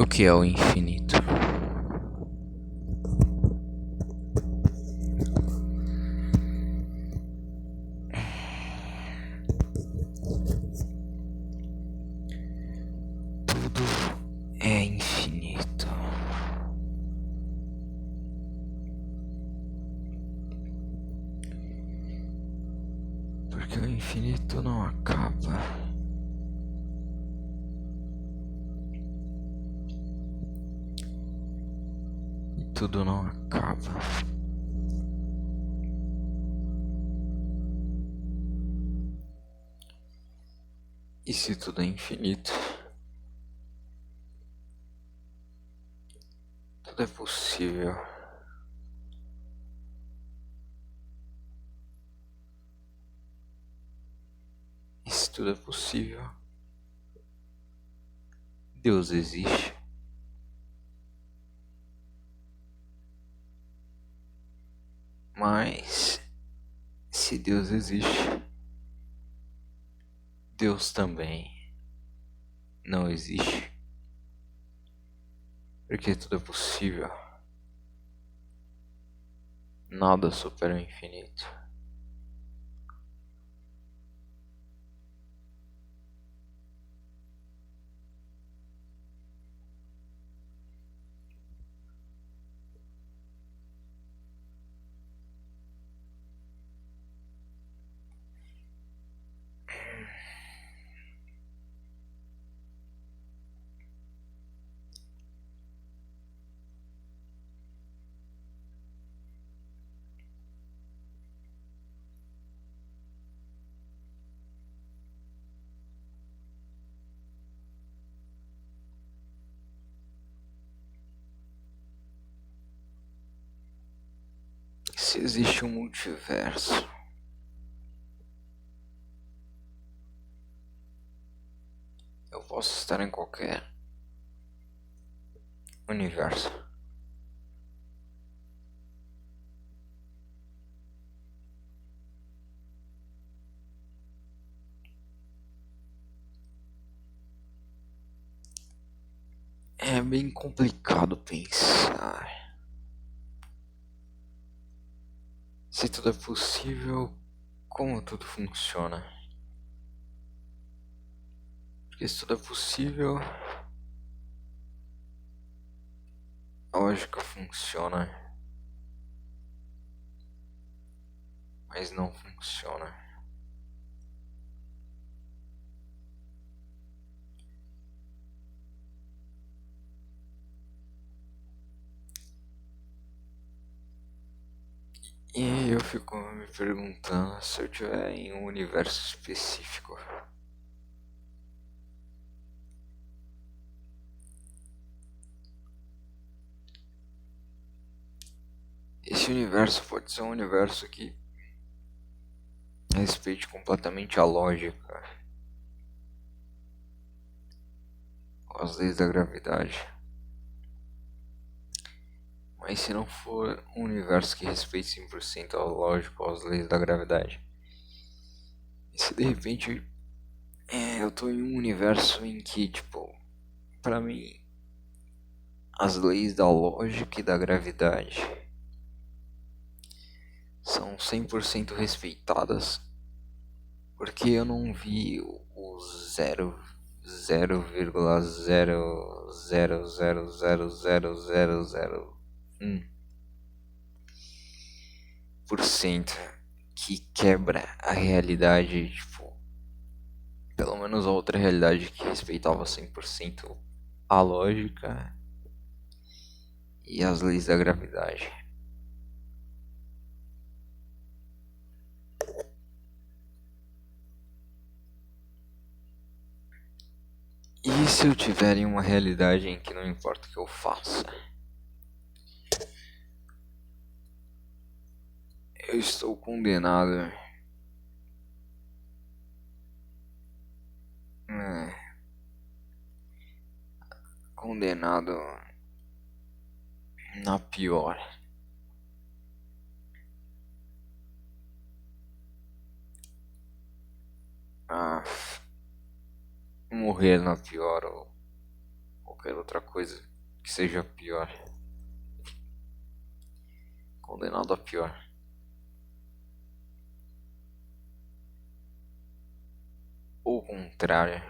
O que é o infinito? Tudo é infinito. Porque o infinito não acaba. E tudo não acaba. E se tudo é infinito, tudo é possível. E se tudo é possível, Deus existe. Mas se Deus existe, Deus também não existe. Porque tudo é possível. Nada supera o infinito. Se existe um multiverso, eu posso estar em qualquer universo. É bem complicado pensar. Se tudo é possível, como tudo funciona? Porque se tudo é possível, a lógica funciona, mas não funciona. E aí eu fico me perguntando se eu estiver em um universo específico. Esse universo pode ser um universo que respeite completamente a lógica, as leis da gravidade. Mas se não for um universo que respeite 100% a lógica, as leis da gravidade. E se de repente eu tô em um universo em que, tipo, pra mim, as leis da lógica e da gravidade são 100% respeitadas, porque eu não vi o 0,000000001% que quebra a realidade, tipo, pelo menos a outra realidade que respeitava 100% a lógica e as leis da gravidade. E se eu tiver em uma realidade em que não importa o que eu faça, eu estou condenado, é, condenado na pior. A morrer na pior ou qualquer outra coisa que seja pior. Condenado a pior. Ou o contrário.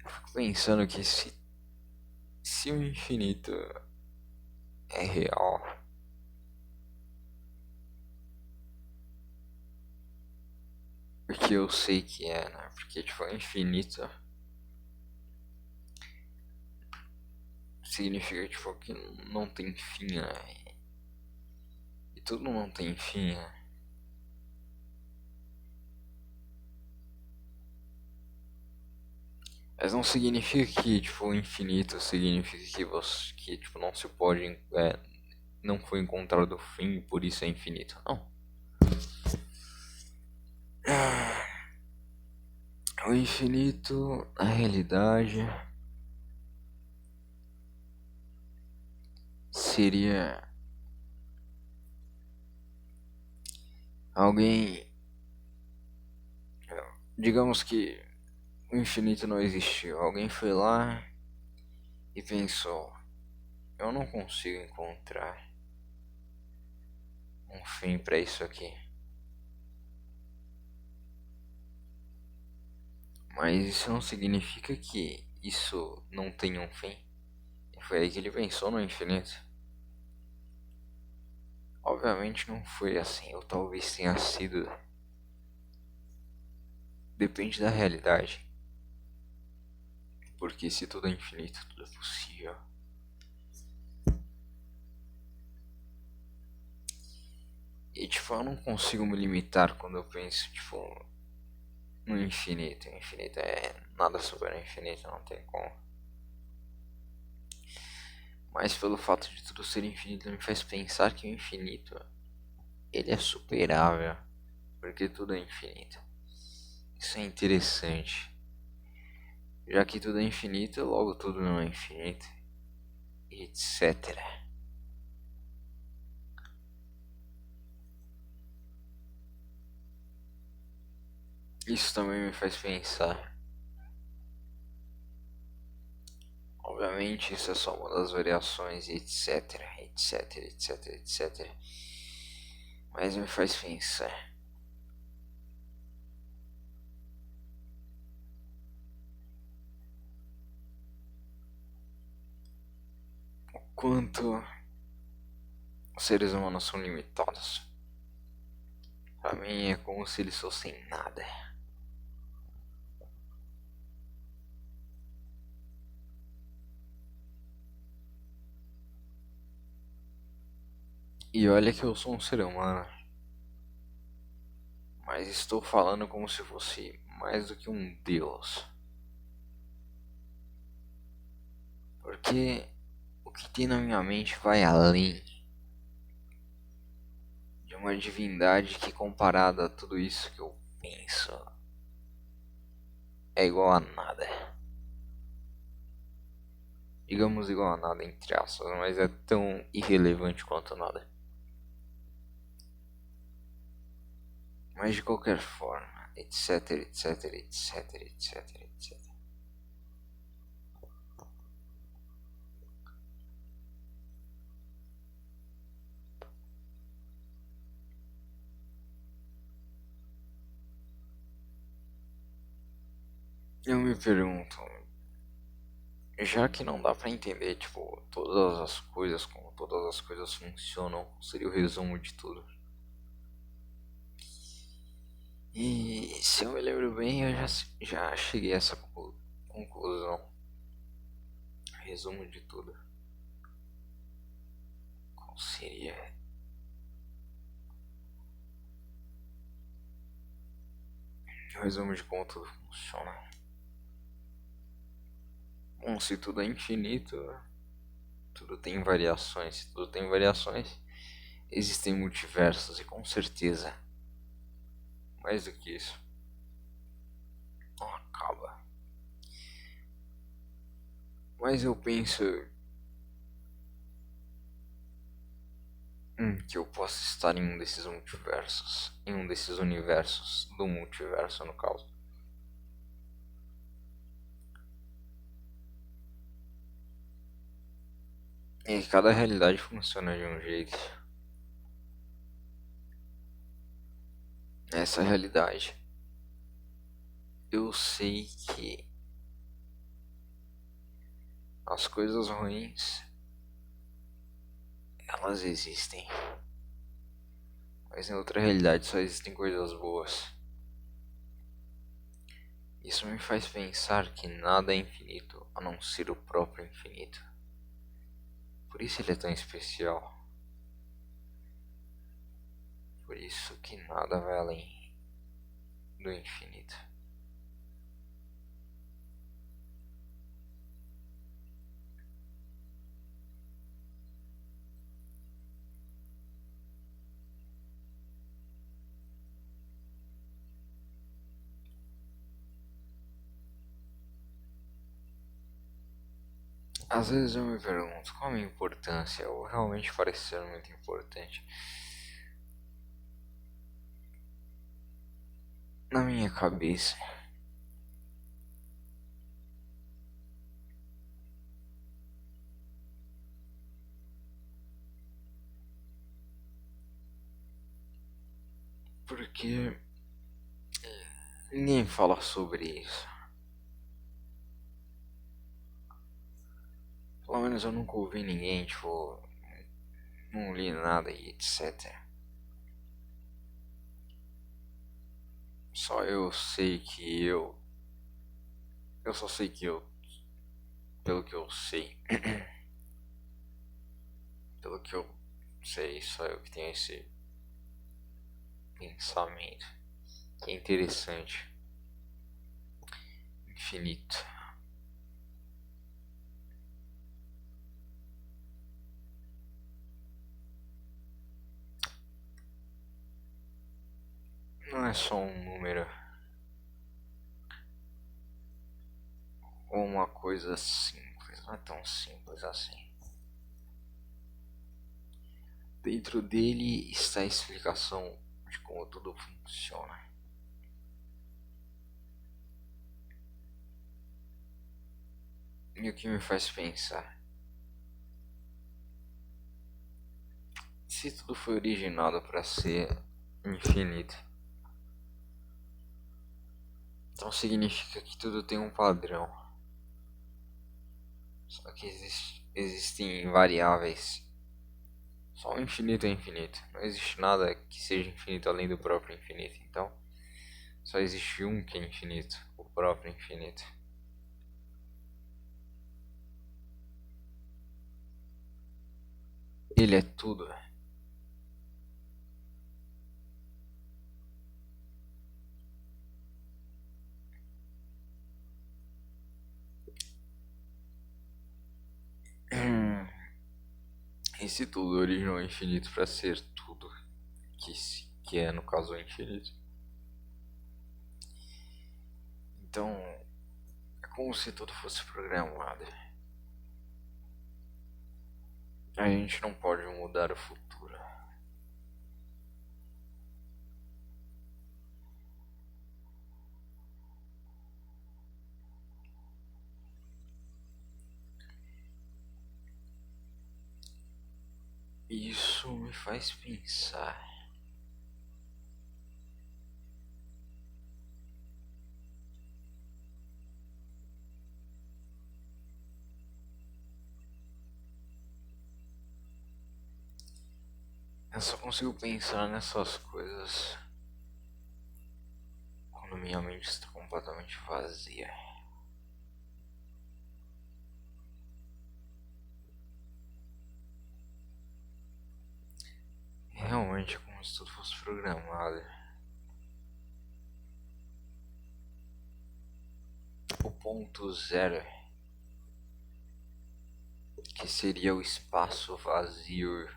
Eu fico pensando que se o infinito é real, porque eu sei que é, né? Porque tipo, o infinito significa tipo que não tem fim, né? E tudo não tem fim, né? Mas não significa que tipo o infinito significa que tipo não se pode não foi encontrado o fim e por isso é infinito. Não. O infinito, na realidade, seria alguém. Digamos que o infinito não existiu. Alguém foi lá e pensou: eu não consigo encontrar um fim para isso aqui. Mas isso não significa que isso não tenha um fim. E foi aí que ele pensou no infinito. Obviamente não foi assim, ou talvez tenha sido. Depende da realidade. Porque se tudo é infinito, tudo é possível. E tipo, eu não consigo me limitar quando eu penso, tipo, no infinito. O infinito é nada sobre o infinito, não tem como. Mas pelo fato de tudo ser infinito me faz pensar que o infinito ele é superável, porque tudo é infinito. Isso é interessante. Já que tudo é infinito, logo tudo não é infinito, etc. Isso também me faz pensar. Obviamente isso é só uma das variações, etc, etc, etc, etc. Mas me faz pensar. Quanto os seres humanos são limitados. Pra mim é como se eles fossem nada. E olha que eu sou um ser humano, mas estou falando como se fosse mais do que um deus. Porque o que tem na minha mente vai além de uma divindade que, comparada a tudo isso que eu penso, é igual a nada. Digamos igual a nada entre aspas, mas é tão irrelevante quanto nada. Mas de qualquer forma, etc, etc, etc, etc, etc. Eu me pergunto, já que não dá pra entender, tipo, todas as coisas, como todas as coisas funcionam, seria o resumo de tudo. E se eu me lembro bem, eu já cheguei a essa conclusão. Resumo de tudo. Qual seria? O resumo de como tudo funciona. Bom, se tudo é infinito, tudo tem variações. Se tudo tem variações, existem multiversos e com certeza, mais do que isso, não acaba. Mas eu penso que eu possa estar em um desses multiversos, em um desses universos do multiverso no caso. E cada realidade funciona de um jeito. Essa realidade, eu sei que as coisas ruins, elas existem. Mas em outra realidade só existem coisas boas. Isso me faz pensar que nada é infinito a não ser o próprio infinito. Por isso ele é tão especial. Por isso que nada vai além do infinito. Às vezes eu me pergunto qual a minha importância, ou realmente parece ser muito importante. Na minha cabeça, porque ninguém fala sobre isso. Pelo menos eu nunca ouvi ninguém, tipo, não li nada e etc. Só eu sei que eu. Eu só sei que eu. Pelo que eu sei. Pelo que eu sei, só eu que tenho esse pensamento. Que é interessante. Infinito. Não é só um número ou uma coisa simples. Não é tão simples assim. Dentro dele está a explicação de como tudo funciona. E o que me faz pensar? Se tudo foi originado para ser infinito, então significa que tudo tem um padrão. Só que existem variáveis. Só o infinito é infinito. Não existe nada que seja infinito além do próprio infinito. Então, só existe um que é infinito, o próprio infinito. Ele é tudo. E se tudo originou o infinito para ser tudo que é, no caso, o infinito? Então, é como se tudo fosse programado. A gente não pode mudar o futuro. Isso me faz pensar. Eu só consigo pensar nessas coisas quando minha mente está completamente vazia. Realmente é como se tudo fosse programado. O ponto zero, que seria o espaço vazio.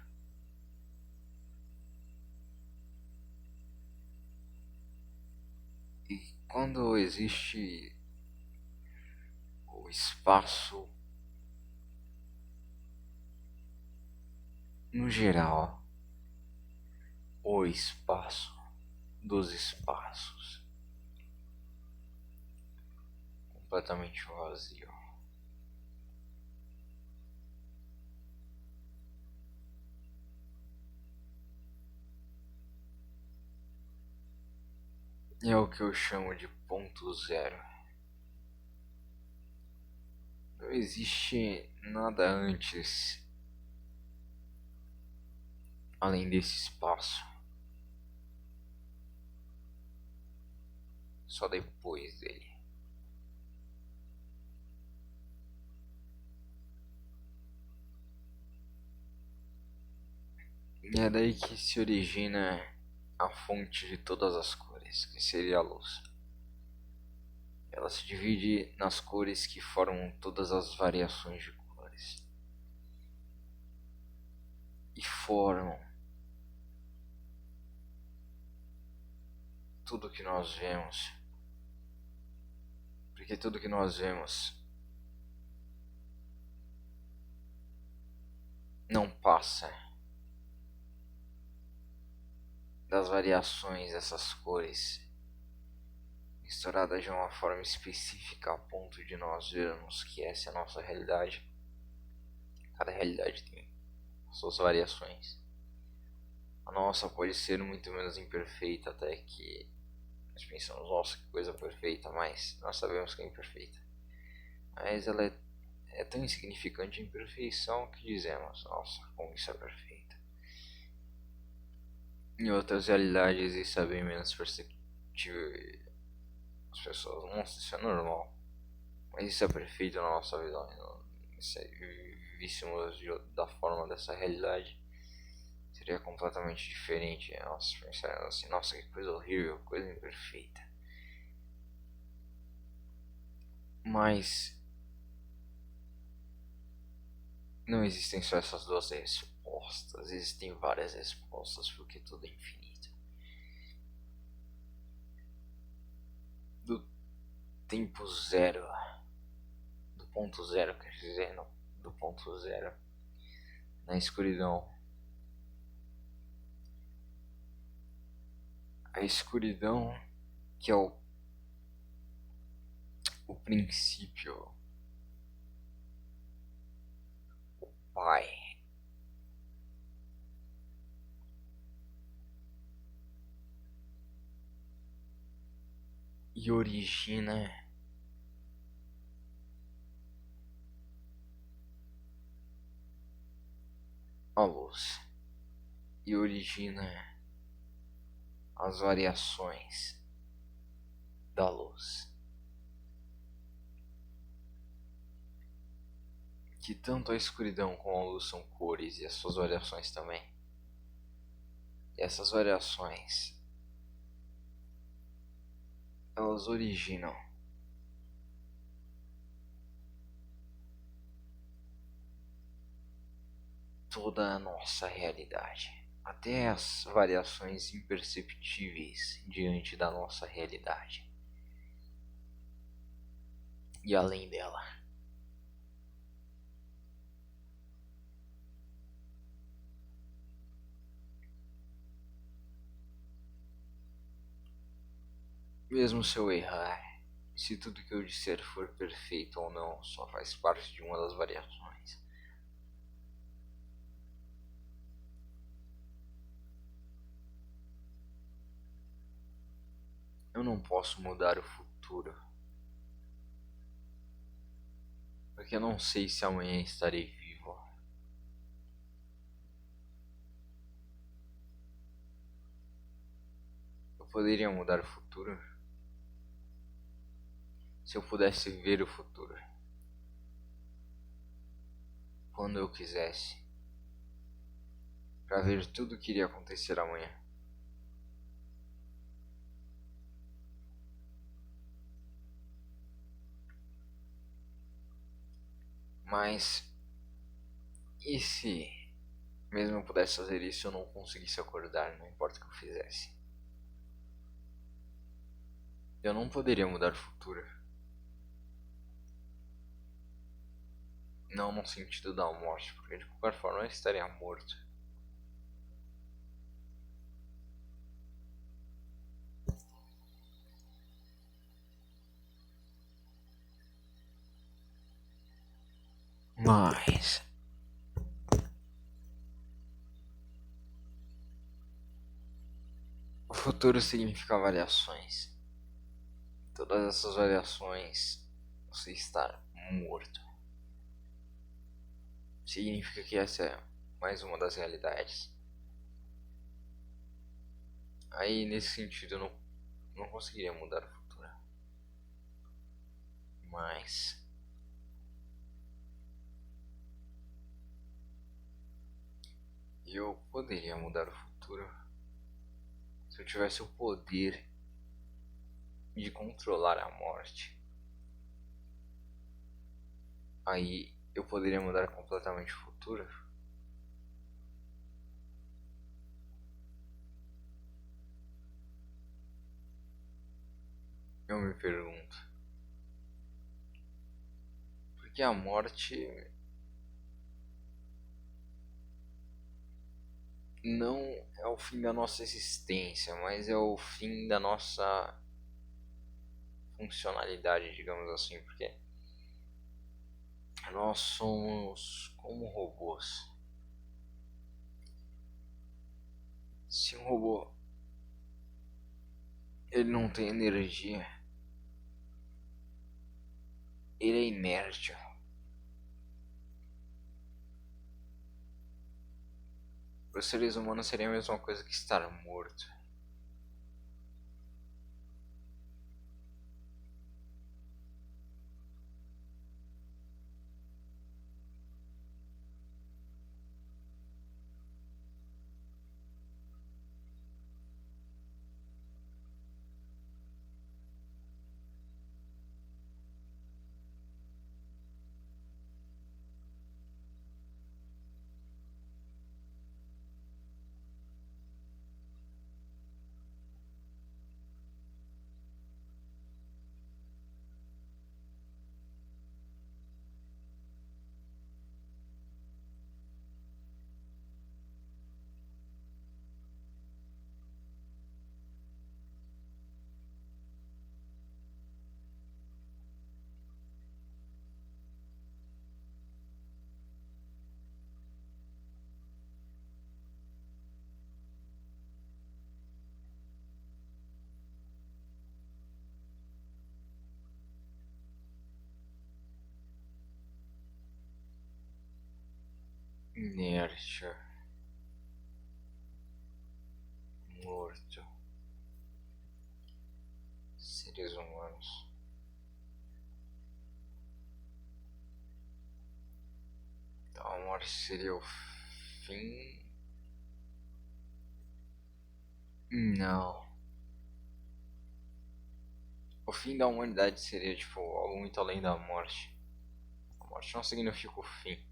E quando existe o espaço no geral, o espaço dos espaços, completamente vazio. é o que eu chamo de ponto zero. Não existe nada antes além desse espaço. Só depois dele. E é daí que se origina a fonte de todas as cores, que seria a luz. Ela se divide nas cores que formam todas as variações de cores. E formam tudo que nós vemos. Porque tudo que nós vemos não passa das variações dessas cores misturadas de uma forma específica a ponto de nós vermos que essa é a nossa realidade. Cada realidade tem suas variações. A nossa pode ser muito menos imperfeita, até que nós pensamos, nossa, que coisa perfeita, mas nós sabemos que é imperfeita. Mas ela é tão insignificante a imperfeição que dizemos, nossa, como isso é perfeito. Em outras realidades isso é bem menos perceptível e as pessoas, nossa, isso é normal. Mas isso é perfeito na nossa visão. Se víssemos da forma dessa realidade, seria completamente diferente. Nossa, pensando assim, nossa, que coisa horrível, coisa imperfeita. Mas não existem só essas duas respostas, existem várias respostas porque tudo é infinito. Do tempo zero, do ponto zero, quer dizer, não, do ponto zero, na escuridão. A escuridão que é o princípio, o pai. E origina a luz. E origina as variações da luz. Que tanto a escuridão como a luz são cores e as suas variações também. E essas variações, elas originam toda a nossa realidade. Até as variações imperceptíveis diante da nossa realidade. E além dela. Mesmo se eu errar, se tudo que eu disser for perfeito ou não, só faz parte de uma das variações. Eu não posso mudar o futuro, porque eu não sei se amanhã estarei vivo. Eu poderia mudar o futuro se eu pudesse ver o futuro quando eu quisesse, para ver tudo o que iria acontecer amanhã. Mas e se, mesmo eu pudesse fazer isso, eu não conseguisse acordar, não importa o que eu fizesse? Eu não poderia mudar o futuro. Não no sentido da morte, porque de qualquer forma eu estaria morto. Mas o futuro significa variações. todas essas variações, você estar morto. Significa que essa é mais uma das realidades. Aí, nesse sentido, eu não conseguiria mudar o futuro. Mas eu poderia mudar o futuro se eu tivesse o poder de controlar a morte. Aí eu poderia mudar completamente o futuro. Eu me pergunto, porque a morte não é o fim da nossa existência, mas é o fim da nossa funcionalidade, digamos assim, porque nós somos como robôs. Se um robô ele não tem energia, ele é inerte. Para os seres humanos seria a mesma coisa que estar morto. Inerte, morto, seres humanos. Então a morte seria o fim? Não. O fim da humanidade seria tipo algo muito além da morte. A morte não significa o fim.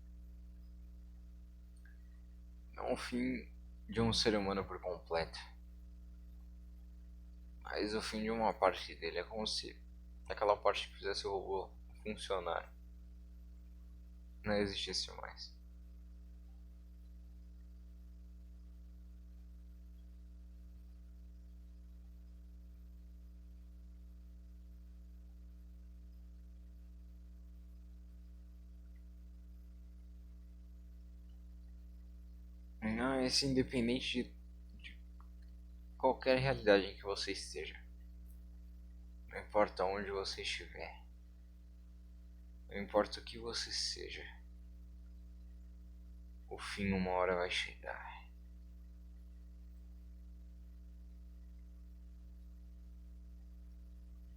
Não o fim de um ser humano por completo. Mas o fim de uma parte dele. É como se aquela parte que fizesse o robô funcionar não existisse mais. Não, isso independente de qualquer realidade em que você esteja. Não importa onde você estiver. Não importa o que você seja. O fim uma hora vai chegar.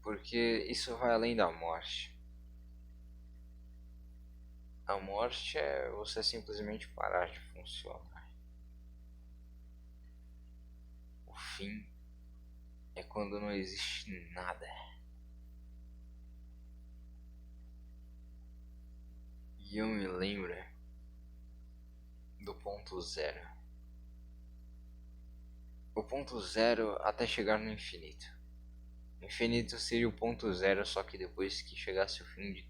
Porque isso vai além da morte. A morte é você simplesmente parar de funcionar. O fim é quando não existe nada. E eu me lembro do ponto zero. O ponto zero até chegar no infinito. O infinito seria o ponto zero, só que depois que chegasse o fim de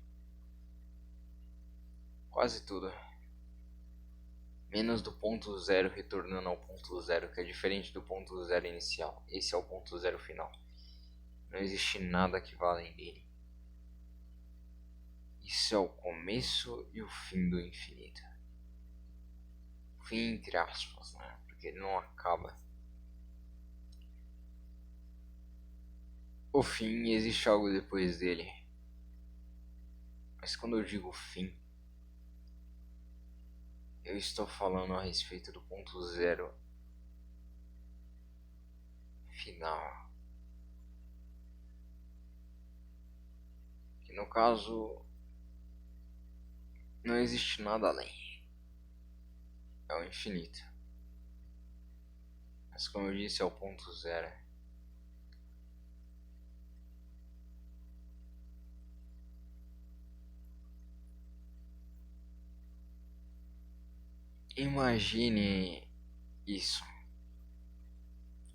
quase tudo. Menos do ponto zero retornando ao ponto zero, que é diferente do ponto zero inicial. Esse é o ponto zero final. Não existe nada que vá além dele. Isso é o começo e o fim do infinito. Fim entre aspas, né? Porque ele não acaba. o fim existe algo depois dele. Mas quando eu digo fim, eu estou falando a respeito do ponto zero final. Que no caso, não existe nada além. É o infinito. Mas como eu disse, é o ponto zero. Imagine isso.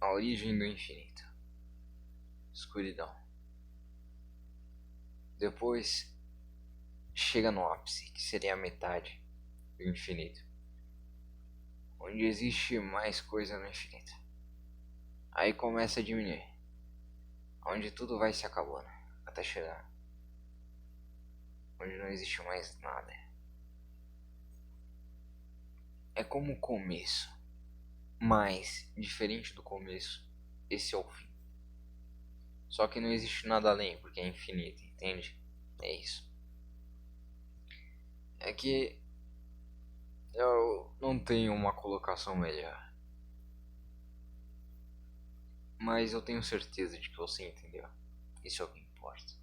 A origem do infinito. Escuridão. Depois chega no ápice, que seria a metade do infinito. Onde existe mais coisa no infinito. Aí começa a diminuir. Onde tudo vai se acabando. Até chegar. Onde não existe mais nada. É como o começo. Mas, diferente do começo, esse é o fim. Só que não existe nada além, porque é infinito, entende? É isso. É que eu não tenho uma colocação melhor. Mas eu tenho certeza de que você entendeu. Isso é o que importa.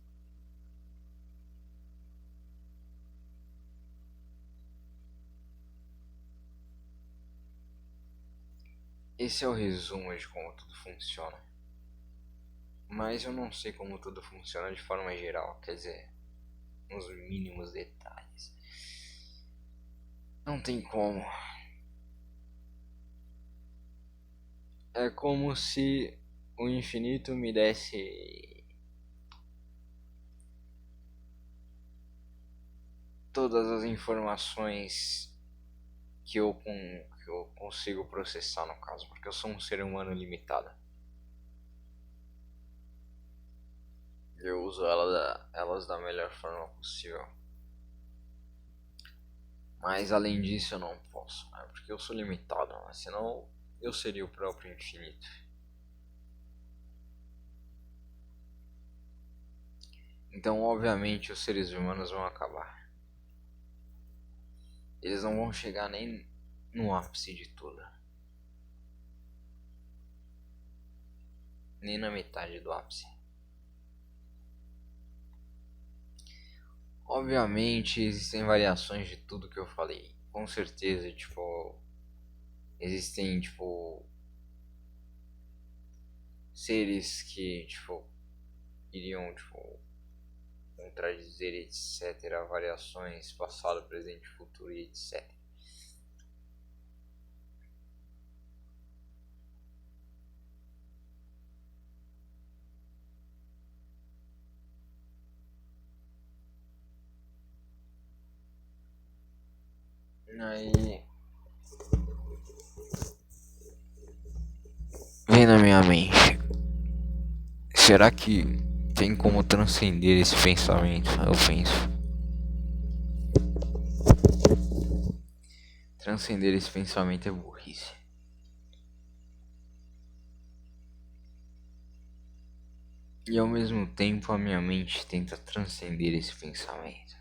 Esse é o resumo de como tudo funciona. Mas eu não sei como tudo funciona de forma geral, quer dizer, nos mínimos detalhes. Não tem como. É como se o infinito me desse todas as informações que eu consigo processar no caso, porque eu sou um ser humano limitado. Eu uso elas da melhor forma possível. Mas além disso eu não posso, né? Porque eu sou limitado, mas senão eu seria o próprio infinito. Então obviamente os seres humanos vão acabar. Eles não vão chegar nem no ápice de tudo. Nem na metade do ápice. Obviamente existem variações de tudo que eu falei. Com certeza, tipo, existem, tipo, seres que, tipo, iriam, tipo, contradizer, etc. Variações, passado, presente, futuro e etc. Aí, vem na minha mente, será que tem como transcender esse pensamento? Eu penso. Transcender esse pensamento é burrice. E ao mesmo tempo a minha mente tenta transcender esse pensamento.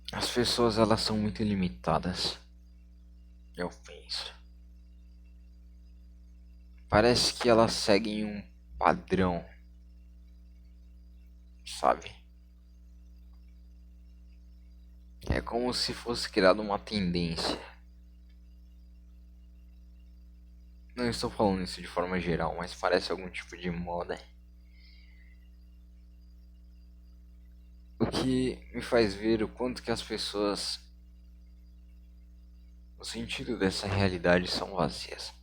As pessoas elas são muito limitadas. Eu penso. Parece que elas seguem um padrão, sabe? É como se fosse criada uma tendência. Não estou falando isso de forma geral, mas parece algum tipo de moda. O que me faz ver o quanto que as pessoas, no sentido dessa realidade, são vazias.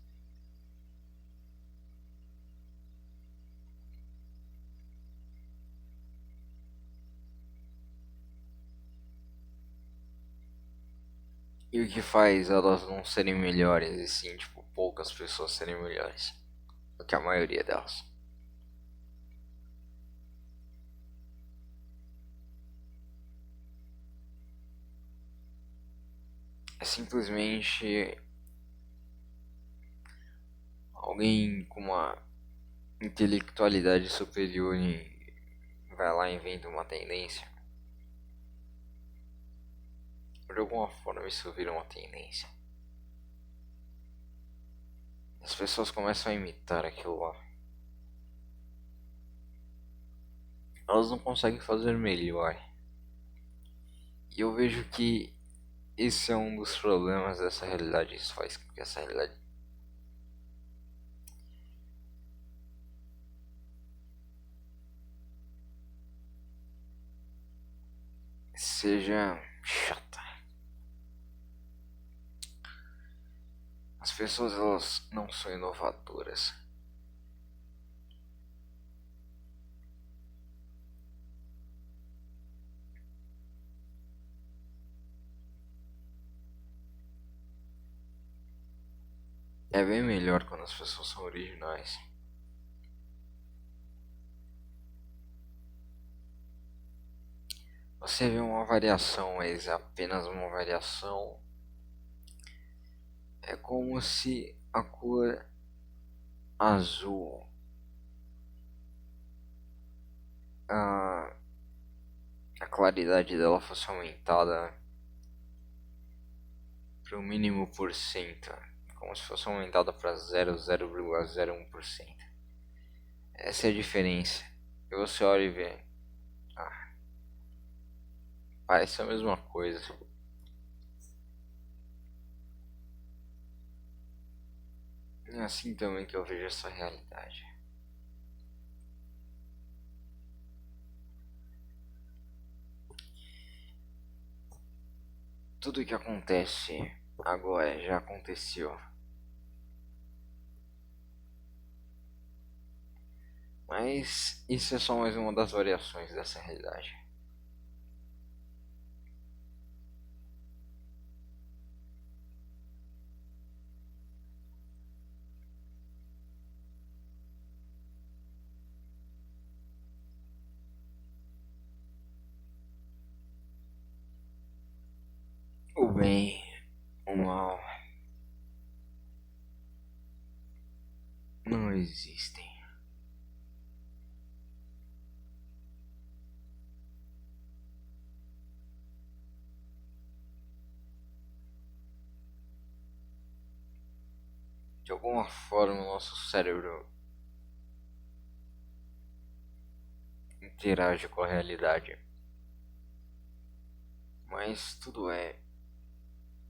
E o que faz elas não serem melhores, e sim, tipo, poucas pessoas serem melhores do que a maioria delas. É simplesmente alguém com uma intelectualidade superior e vai lá e inventa uma tendência. De alguma forma isso vira uma tendência. As pessoas começam a imitar aquilo lá. Elas não conseguem fazer melhor. E eu vejo que esse é um dos problemas dessa realidade. Isso faz com que essa realidade seja chata. As pessoas, elas não são inovadoras. É bem melhor quando as pessoas são originais. Você vê uma variação, mas é apenas uma variação. É como se a cor azul, a, a claridade dela fosse aumentada para o mínimo por cento, como se fosse aumentada para 0,01%. Essa é a diferença. E você olha e vê, ah, parece a mesma coisa. É assim também que eu vejo essa realidade. Tudo que acontece agora já aconteceu. Mas isso é só mais uma das variações dessa realidade. O bem, o mal não existem. De alguma forma, o nosso cérebro interage com a realidade. Mas tudo é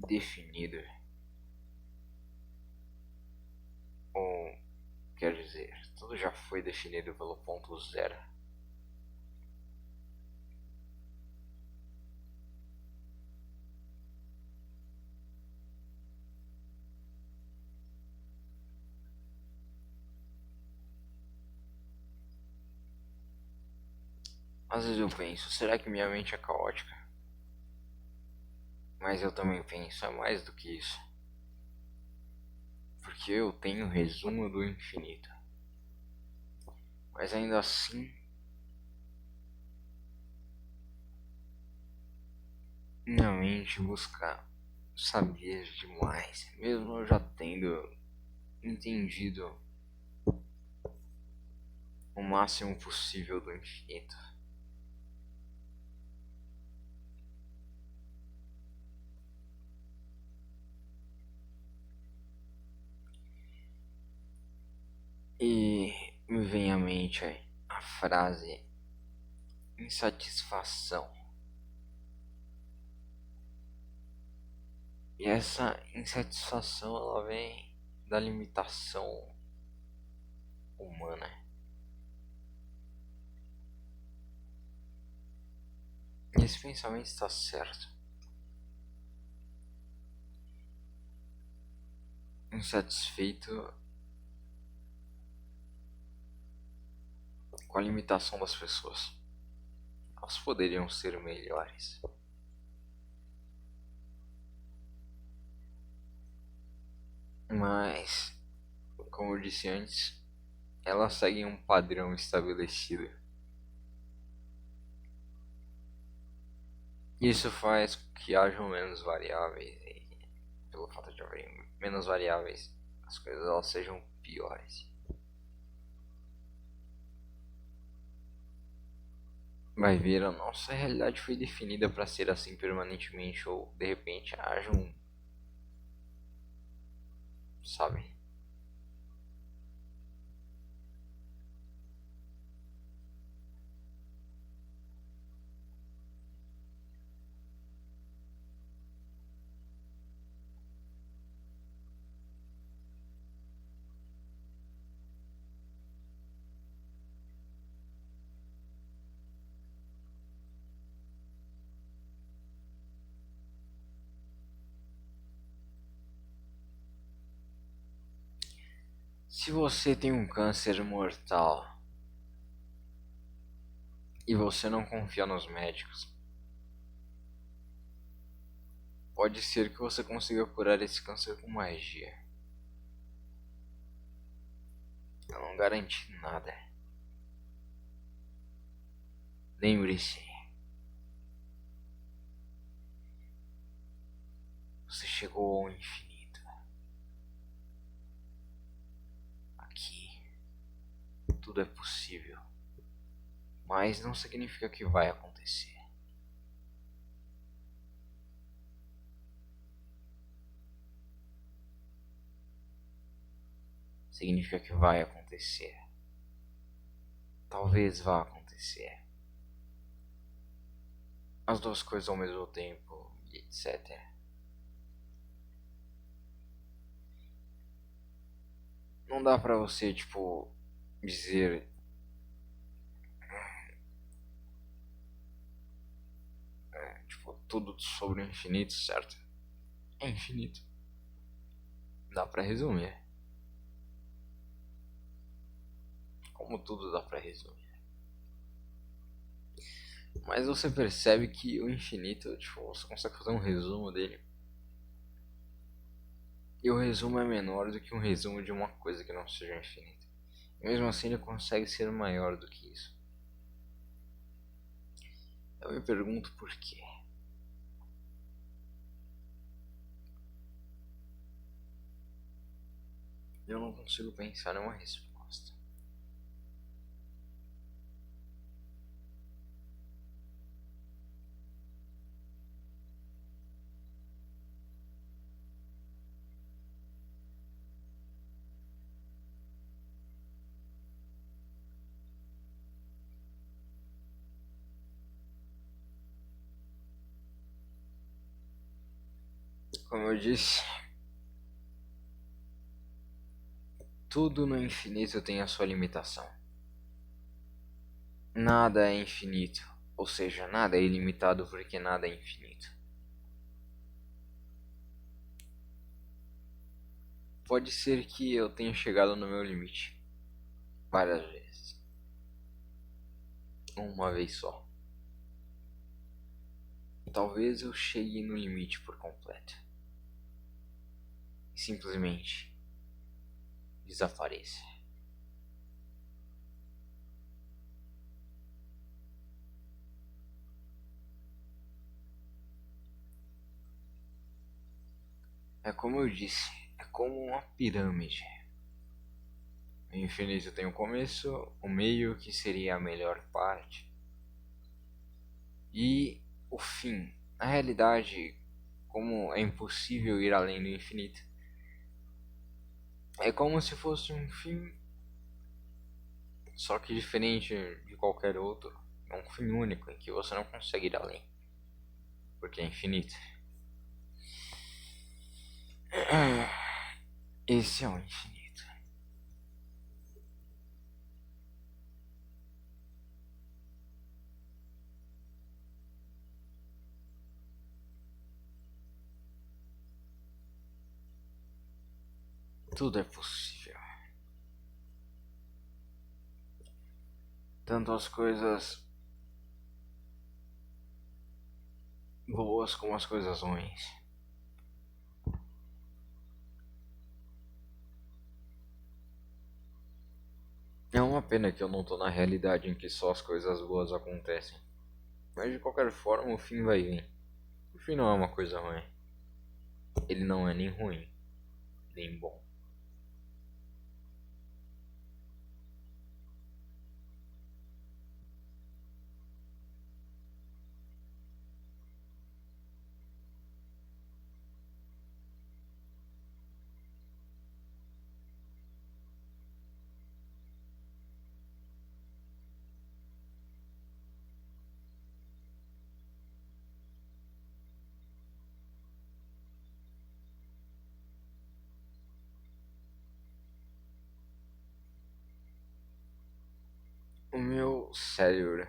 definido. Ou, quer dizer, tudo já foi definido pelo ponto zero. Às vezes eu penso, será que minha mente é caótica? Mas eu também penso, é mais do que isso. Porque eu tenho o resumo do infinito. Mas ainda assim, minha mente busca saber demais. Mesmo eu já tendo entendido o máximo possível do infinito. E me vem à mente a frase insatisfação. E essa insatisfação ela vem da limitação humana. E esse pensamento está certo. Insatisfeito com a limitação das pessoas. Elas poderiam ser melhores. Mas, como eu disse antes, elas seguem um padrão estabelecido. Isso faz com que hajam menos variáveis e, pelo fato de haver menos variáveis, as coisas elas sejam piores. Vai ver, a nossa realidade foi definida para ser assim permanentemente ou de repente haja um, sabe? Se você tem um câncer mortal e você não confia nos médicos, pode ser que você consiga curar esse câncer com magia. Eu não garanti nada. Lembre-se, você chegou ao infinito. Aqui, tudo é possível, mas não significa que vai acontecer. Significa que vai acontecer. Talvez vá acontecer. As duas coisas ao mesmo tempo, e etc. Não dá pra você, tipo, dizer tipo, tudo sobre o infinito, certo? É infinito. Dá pra resumir. Como tudo dá pra resumir. Mas você percebe que o infinito, tipo, você consegue fazer um resumo dele. E o resumo é menor do que um resumo de uma coisa que não seja infinita. E mesmo assim ele consegue ser maior do que isso. Eu me pergunto por quê. Eu não consigo pensar em uma resposta. Como eu disse, tudo no infinito tem a sua limitação. Nada é infinito, ou seja, nada é ilimitado porque nada é infinito. Pode ser que eu tenha chegado no meu limite várias vezes, ou uma vez só. Talvez eu chegue no limite por completo e simplesmente desapareça. É como eu disse, é como uma pirâmide. O infinito tem o começo, o meio, que seria a melhor parte, e o fim. Na realidade, como é impossível ir além do infinito, é como se fosse um fim, só que diferente de qualquer outro. É um fim único em que você não consegue ir além, porque é infinito. Esse é o infinito. Tudo é possível. Tanto as coisas boas como as coisas ruins. É uma pena que eu não tô na realidade em que só as coisas boas acontecem. Mas de qualquer forma o fim vai vir. O fim não é uma coisa ruim. Ele não é nem ruim, nem bom. O meu cérebro,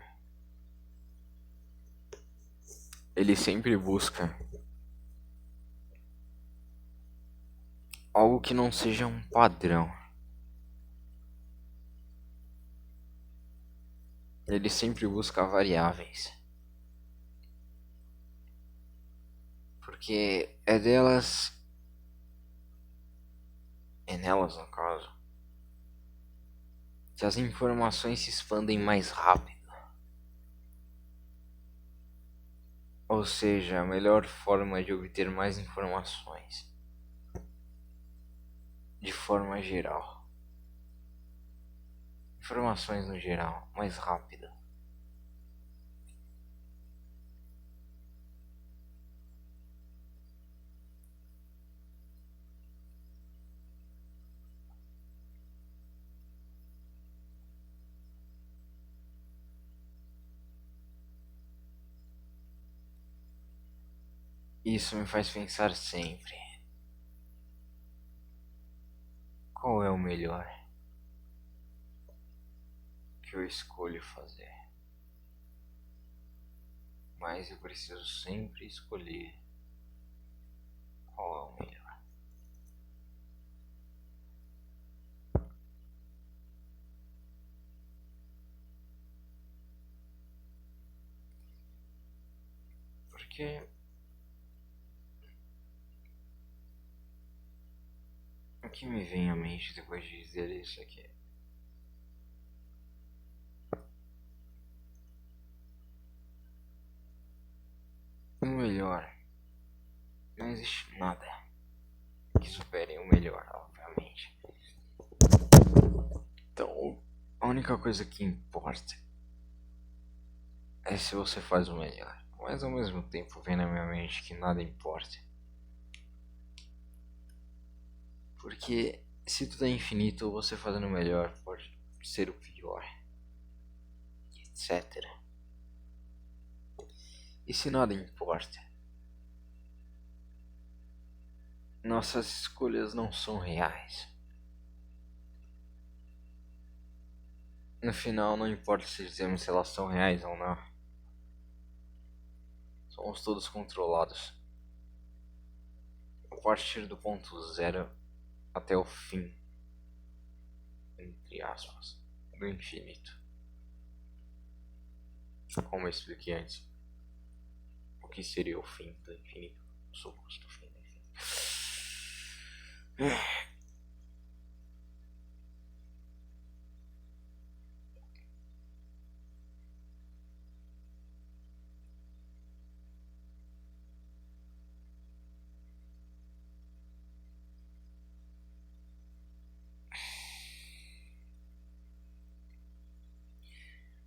ele sempre busca algo que não seja um padrão. Ele sempre busca variáveis. Porque é nelas no caso, que as informações se expandem mais rápido. Ou seja, a melhor forma de obter mais informações, de forma geral. Informações no geral, mais rápido. Isso me faz pensar sempre: qual é o melhor que eu escolho fazer? Mas eu preciso sempre escolher qual é o melhor. Porque o que me vem à mente depois de dizer isso aqui? O melhor. Não existe nada que supere o melhor, obviamente. Então, a única coisa que importa é se você faz o melhor. Mas ao mesmo tempo vem na minha mente que nada importa. Porque se tudo é infinito, você fazendo o melhor pode ser o pior, etc. E se nada importa, nossas escolhas não são reais. No final, não importa se dizemos se elas são reais ou não. Somos todos controlados. A partir do ponto zero até o fim, entre aspas, do infinito. Como eu expliquei antes, o que seria o fim do infinito? O suposto fim do infinito.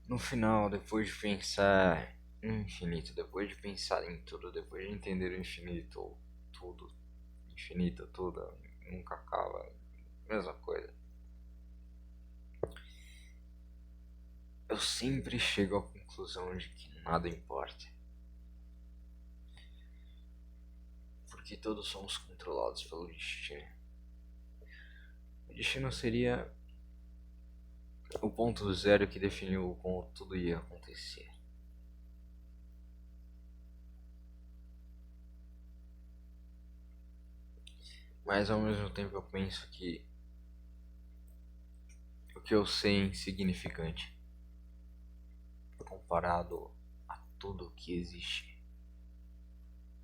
No final, depois de pensar no infinito, depois de pensar em tudo, depois de entender o infinito, tudo, infinito, tudo, nunca acaba, mesma coisa. Eu sempre chego à conclusão de que nada importa. Porque todos somos controlados pelo destino. O destino seria o ponto zero que definiu como tudo ia acontecer. Mas ao mesmo tempo eu penso que o que eu sei é insignificante comparado a tudo que existe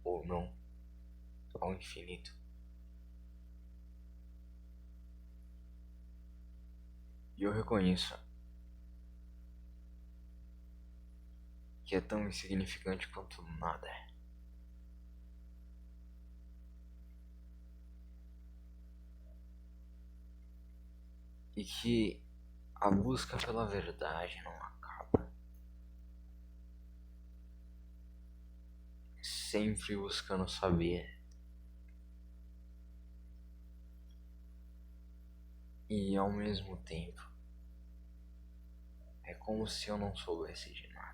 ou não ao infinito. E E eu reconheço que é tão insignificante quanto nada. E que a busca pela verdade não acaba. Sempre buscando saber. E ao mesmo tempo, é como se eu não soubesse de nada.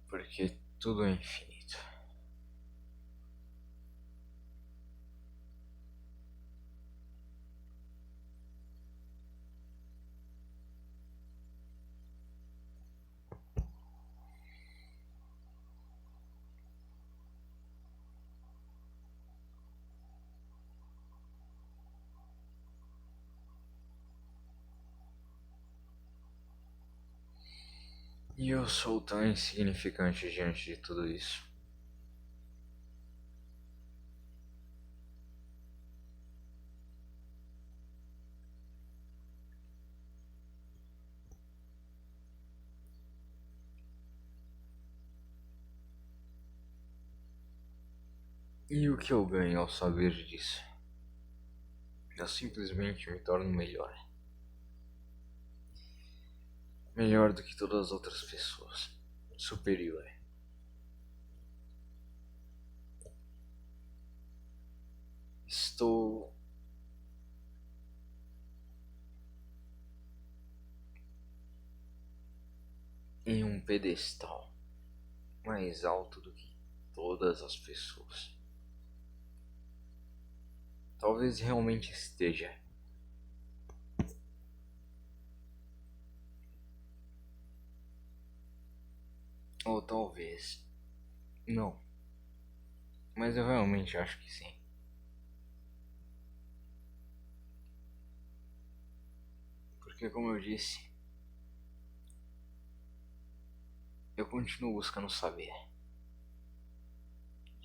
Porque tudo é infinito. E eu sou tão insignificante diante de tudo isso. E o que eu ganho ao saber disso? Eu simplesmente me torno melhor. Melhor do que todas as outras pessoas. Superior. Estou em um pedestal mais alto do que todas as pessoas. Talvez realmente esteja. Ou talvez não. Mas eu realmente acho que sim. Porque, como eu disse, eu continuo buscando saber.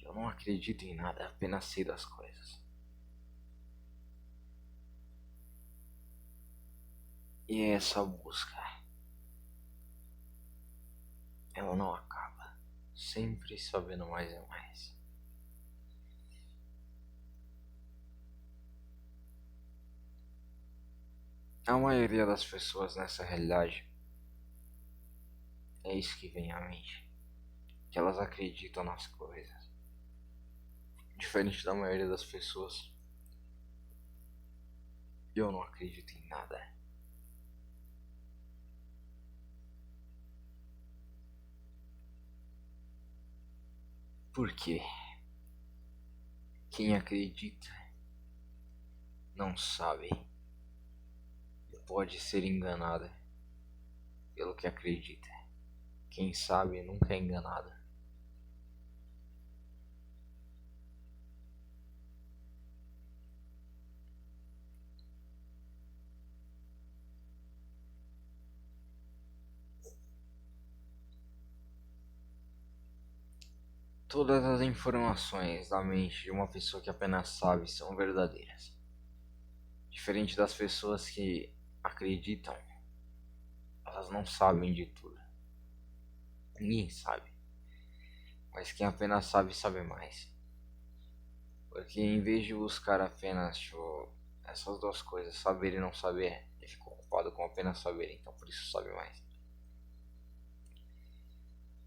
Eu não acredito em nada, apenas sei das coisas. E essa busca, ela não acaba. Sempre sabendo mais e mais. A maioria das pessoas nessa realidade é isso que vem à mente. Que elas acreditam nas coisas. Diferente da maioria das pessoas, eu não acredito em nada. Por quê? Quem acredita não sabe e pode ser enganada pelo que acredita. Quem sabe nunca é enganado. Todas as informações da mente de uma pessoa que apenas sabe são verdadeiras. Diferente das pessoas que acreditam, elas não sabem de tudo. Ninguém sabe. Mas quem apenas sabe, sabe mais. Porque em vez de buscar apenas essas duas coisas, saber e não saber, ele fica ocupado com apenas saber, então por isso sabe mais.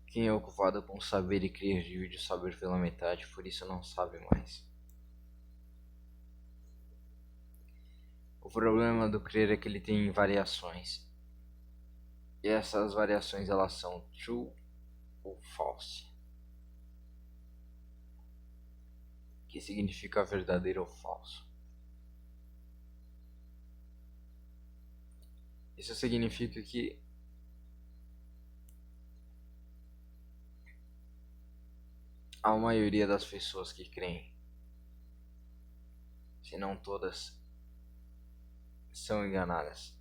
Quem é ocupado com saber e crer divide o saber pela metade, por isso não sabe mais. O problema do crer é que ele tem variações. E essas variações elas são true ou false, que significa verdadeiro ou falso. Isso significa que a maioria das pessoas que creem, se não todas, são enganadas.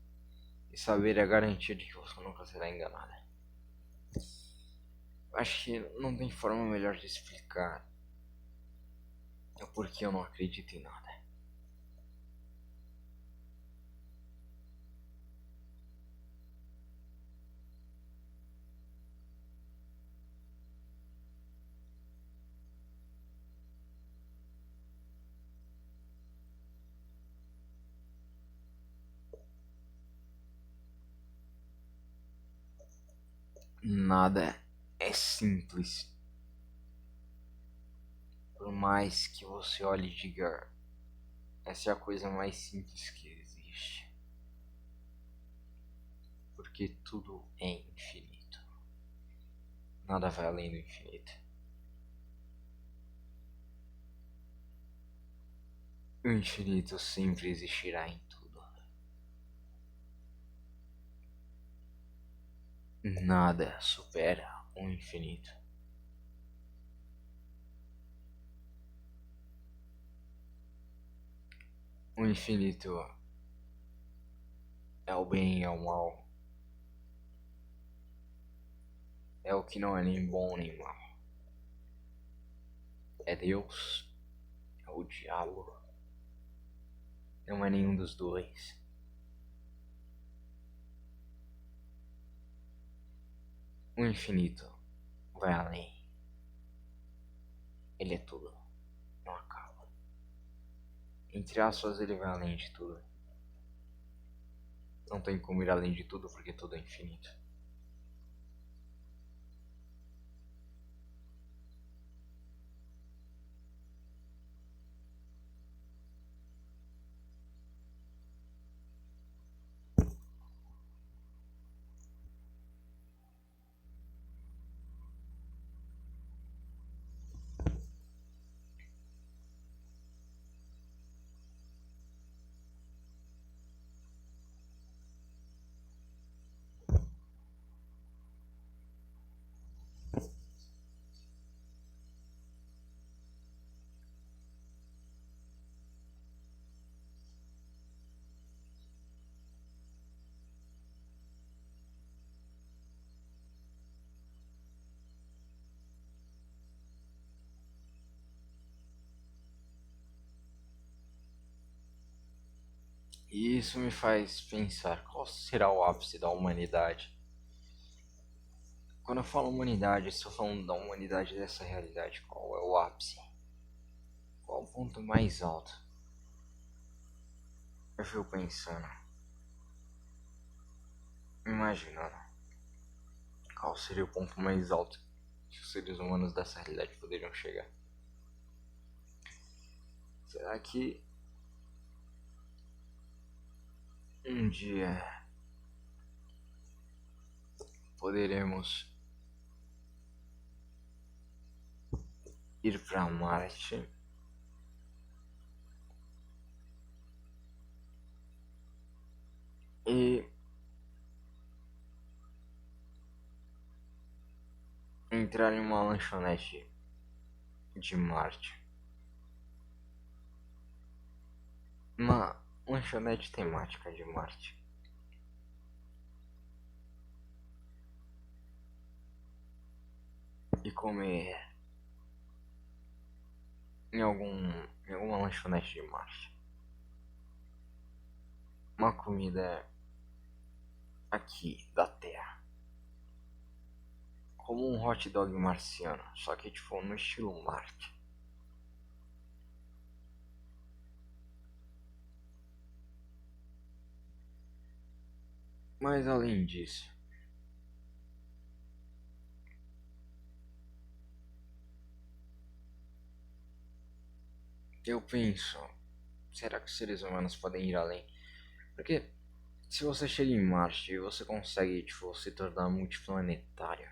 E saber é a garantia de que você nunca será enganada. Acho que não tem forma melhor de explicar o porquê eu não acredito em nada. Nada é simples. Por mais que você olhe e diga, essa é a coisa mais simples que existe. Porque tudo é infinito. Nada vai além do infinito. O infinito sempre existirá em tudo. Nada supera o infinito. O infinito é o bem e é o mal. É o que não é nem bom nem mal. É Deus, é o diabo. Não é nenhum dos dois. O infinito vai além. Ele é tudo. Não acaba. Entre aspas, ele vai além de tudo. Não tem como ir além de tudo porque tudo é infinito. E isso me faz pensar, qual será o ápice da humanidade? Quando eu falo humanidade, estou falando da humanidade dessa realidade. Qual é o ápice? Qual o ponto mais alto? Eu fico pensando, imaginando, qual seria o ponto mais alto que os seres humanos dessa realidade poderiam chegar? Será que um dia poderemos ir para Marte e entrar em uma lanchonete de Marte? Uma lanchonete temática de Marte. E comer em alguma lanchonete de Marte uma comida aqui da Terra, como um hot dog marciano, só que tipo no estilo Marte. Mas além disso, eu penso, será que os seres humanos podem ir além? Porque se você chega em Marte e você consegue tipo, se tornar multiplanetário,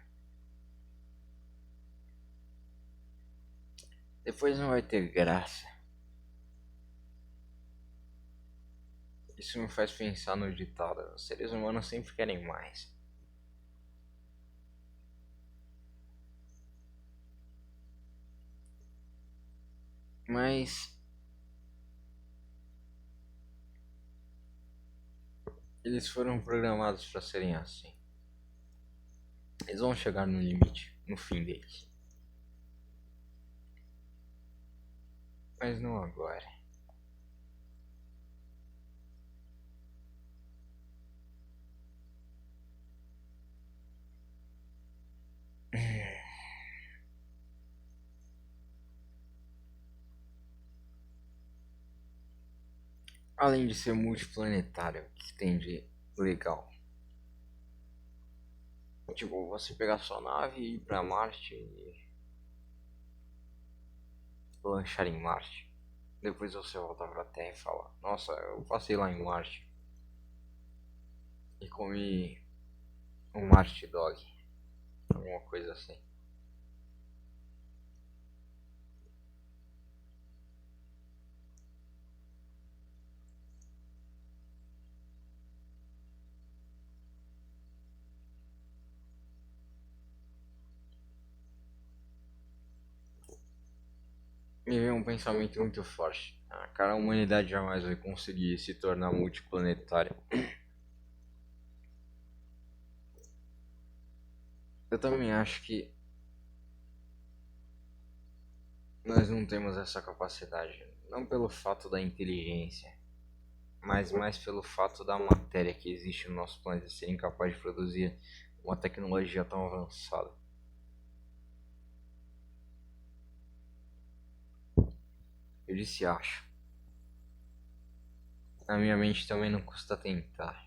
depois não vai ter graça Isso me faz pensar no ditado: os seres humanos sempre querem mais. Mas eles foram programados para serem assim. Eles vão chegar no limite, no fim deles. Mas não agora. Além de ser multiplanetário, o que tem de legal? Tipo, você pegar sua nave e ir pra Marte e lanchar em Marte. Depois você volta pra Terra e fala: nossa, eu passei lá em Marte e comi um Marte Dog. Alguma coisa assim. Me veio um pensamento muito forte. Ah, cara, a humanidade jamais vai conseguir se tornar multiplanetária. Eu também acho que nós não temos essa capacidade. Não pelo fato da inteligência, mas mais pelo fato da matéria que existe no nosso planeta ser incapaz de produzir uma tecnologia tão avançada. Eu disse acho. Na minha mente também não custa tentar.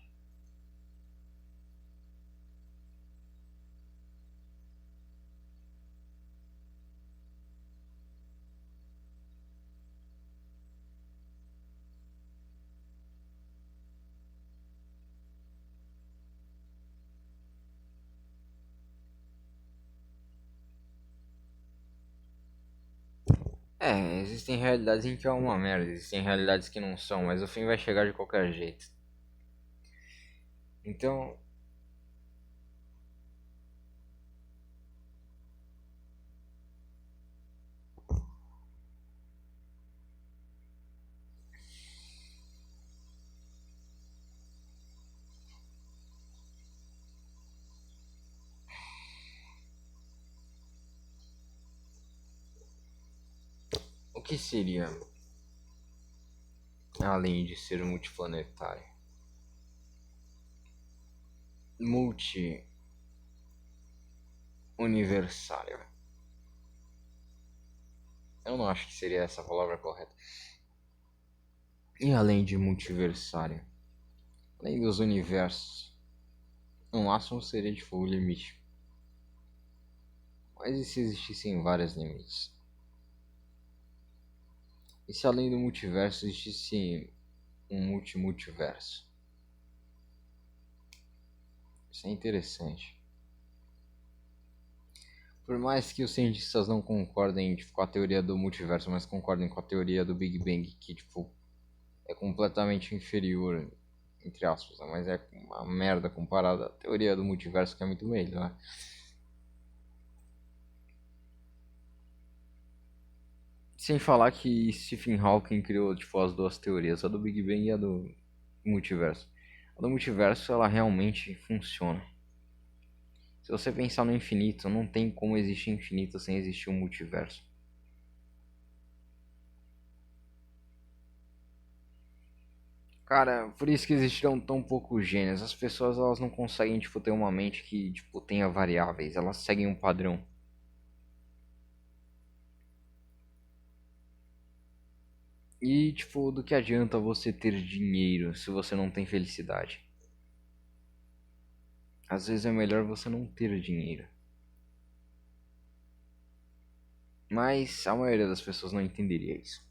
É, existem realidades em que é uma merda, existem realidades que não são, mas o fim vai chegar de qualquer jeito. Então, o que seria além de ser multiplanetário? Multi-universário. Eu não acho que seria essa a palavra correta. E além de multiversário? Além dos universos. No máximo seria tipo o limite. Mas e se existissem vários limites? E se além do multiverso existisse um multimultiverso? Isso é interessante. Por mais que os cientistas não concordem tipo, com a teoria do multiverso, mas concordem com a teoria do Big Bang, que tipo, é completamente inferior, entre aspas, né? Mas é uma merda comparada à teoria do multiverso, que é muito melhor. Sem falar que Stephen Hawking criou tipo, as duas teorias, a do Big Bang e a do multiverso. A do multiverso ela realmente funciona. Se você pensar no infinito, não tem como existir infinito sem existir um multiverso. Cara, por isso que existiram tão poucos gênios. As pessoas elas não conseguem tipo, ter uma mente que tipo, tenha variáveis, elas seguem um padrão. E tipo, do que adianta você ter dinheiro se você não tem felicidade? Às vezes é melhor você não ter dinheiro. Mas a maioria das pessoas não entenderia isso.